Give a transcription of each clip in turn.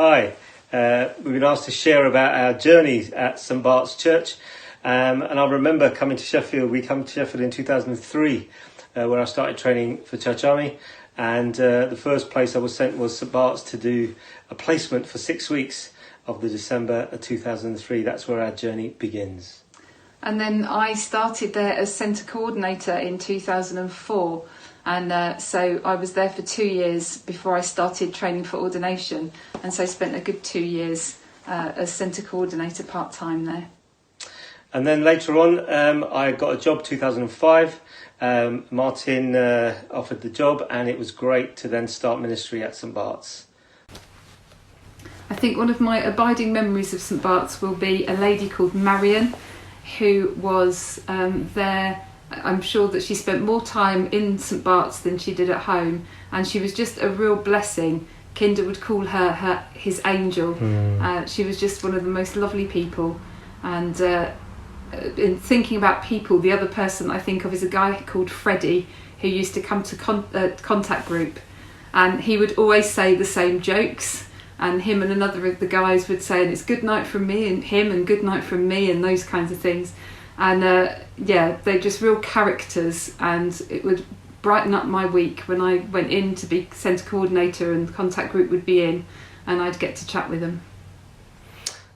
Hi, we've been asked to share about our journeys at St Bart's Church, and I remember coming to Sheffield. We came to Sheffield in 2003, where I started training for Church Army, and the first place I was sent was St Bart's to do a placement for 6 weeks of the December of 2003. That's where our journey begins. And then I started there as centre coordinator in 2004. And so I was there for 2 years before I started training for ordination. And so I spent a good 2 years as centre coordinator part-time there. And then later on, I got a job 2005. Martin offered the job, and it was great to then start ministry at St Bart's. I think one of my abiding memories of St Bart's will be a lady called Marion, who was there. I'm sure that she spent more time in St Bart's than she did at home, and she was just a real blessing. Kinder would call her his angel. She was just one of the most lovely people. And in thinking about people, the other person I think of is a guy called Freddie, who used to come to contact group, and he would always say the same jokes, and him and another of the guys would say, and it's good night from me, and him and good night from me, and those kinds of things. And they're just real characters, and it would brighten up my week when I went in to be centre coordinator and the contact group would be in, and I'd get to chat with them.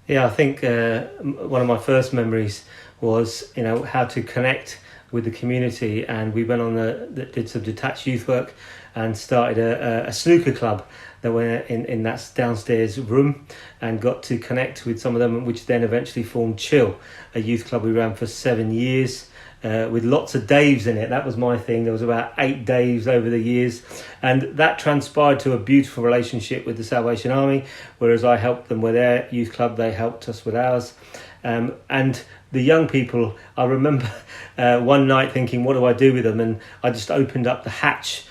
Yeah, I think one of my first memories was, how to connect with the community, and we went on did some detached youth work and started a snooker club that went in that downstairs room, and got to connect with some of them, which then eventually formed Chill, a youth club we ran for 7 years, with lots of Daves in it. That was my thing. There was about 8 Daves over the years, and that transpired to a beautiful relationship with the Salvation Army, whereas I helped them with their youth club, they helped us with ours. And the young people, I remember one night thinking, what do I do with them? And I just opened up the hatch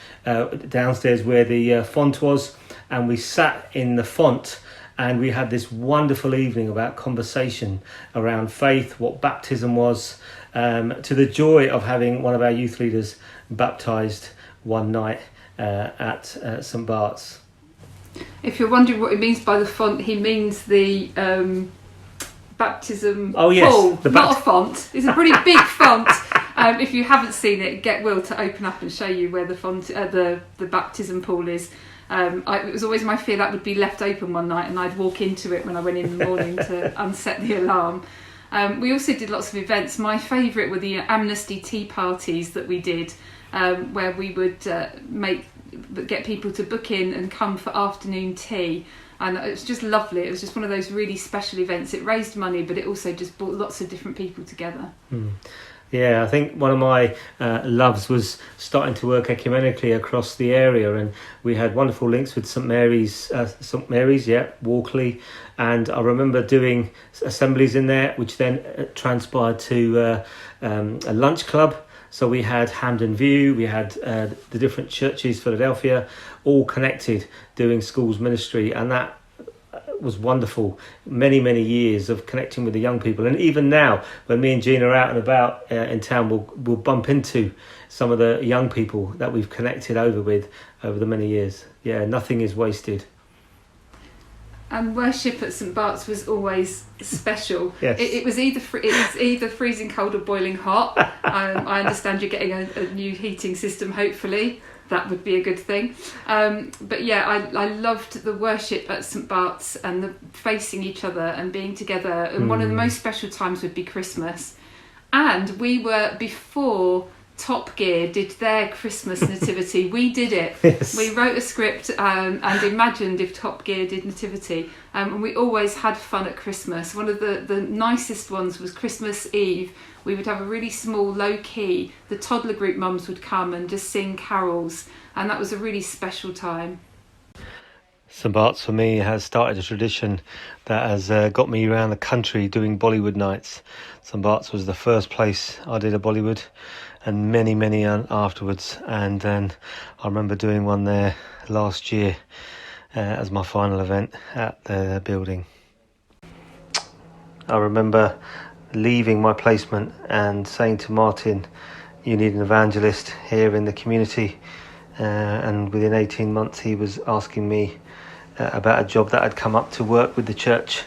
downstairs where the font was, and we sat in the font, and we had this wonderful evening about conversation around faith, what baptism was, to the joy of having one of our youth leaders baptised one night at St Bart's. If you're wondering what he means by the font, he means the baptism pool, not a font. It's a pretty big font. If you haven't seen it, get Will to open up and show you where the font, the baptism pool is. It was always my fear that would be left open one night, and I'd walk into it when I went in the morning to unset the alarm. We also did lots of events. My favourite were the amnesty tea parties that we did, where we would get people to book in and come for afternoon tea. And it was just lovely. It was just one of those really special events. It raised money, but it also just brought lots of different people together. Yeah, I think one of my loves was starting to work ecumenically across the area, and we had wonderful links with St Mary's, Walkley, and I remember doing assemblies in there, which then transpired to a lunch club. So we had Hampden View, we had the different churches, Philadelphia, all connected doing schools ministry, and that was wonderful. Many years of connecting with the young people, and even now when me and Gina are out and about in town, we'll bump into some of the young people that we've connected over the many years. Yeah, nothing is wasted. And worship at St Bart's was always special. Yes. It was either freezing cold or boiling hot. I understand you're getting a new heating system, hopefully. That would be a good thing. But yeah, I loved the worship at St Bart's and the facing each other and being together. And one of the most special times would be Christmas. And we were before Top Gear did their Christmas nativity. We did it. Yes. We wrote a script and imagined if Top Gear did nativity. And we always had fun at Christmas. One of the nicest ones was Christmas Eve. We would have a really small, low key. The toddler group mums would come and just sing carols. And that was a really special time. St Bart's for me has started a tradition that has got me around the country doing Bollywood Nights. St Bart's was the first place I did a Bollywood, and many afterwards. And then I remember doing one there last year as my final event at the building. I remember leaving my placement and saying to Martin, you need an evangelist here in the community, and within 18 months he was asking me about a job that I'd come up to work with the church,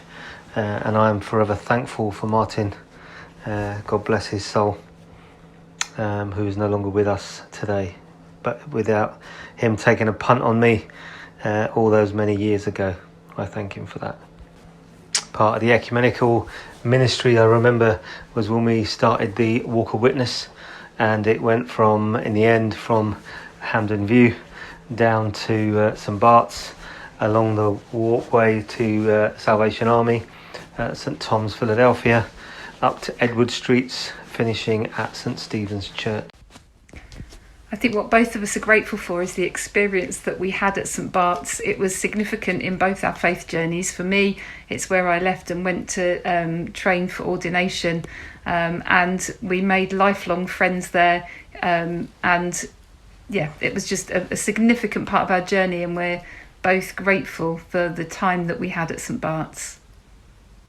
and I am forever thankful for Martin. God bless his soul, who is no longer with us today. But without him taking a punt on me all those many years ago, I thank him for that. Part of the ecumenical ministry, I remember, was when we started the Walk of Witness, and it went from, in the end, from Hampden View down to St Bart's, along the walkway to Salvation Army, St Thomas, Philadelphia, up to Edward Streets, finishing at St Stephen's Church. I think what both of us are grateful for is the experience that we had at St Bart's. It was significant in both our faith journeys. For me, it's where I left and went to train for ordination, and we made lifelong friends there, and yeah, it was just a significant part of our journey, and we're both grateful for the time that we had at St Bart's.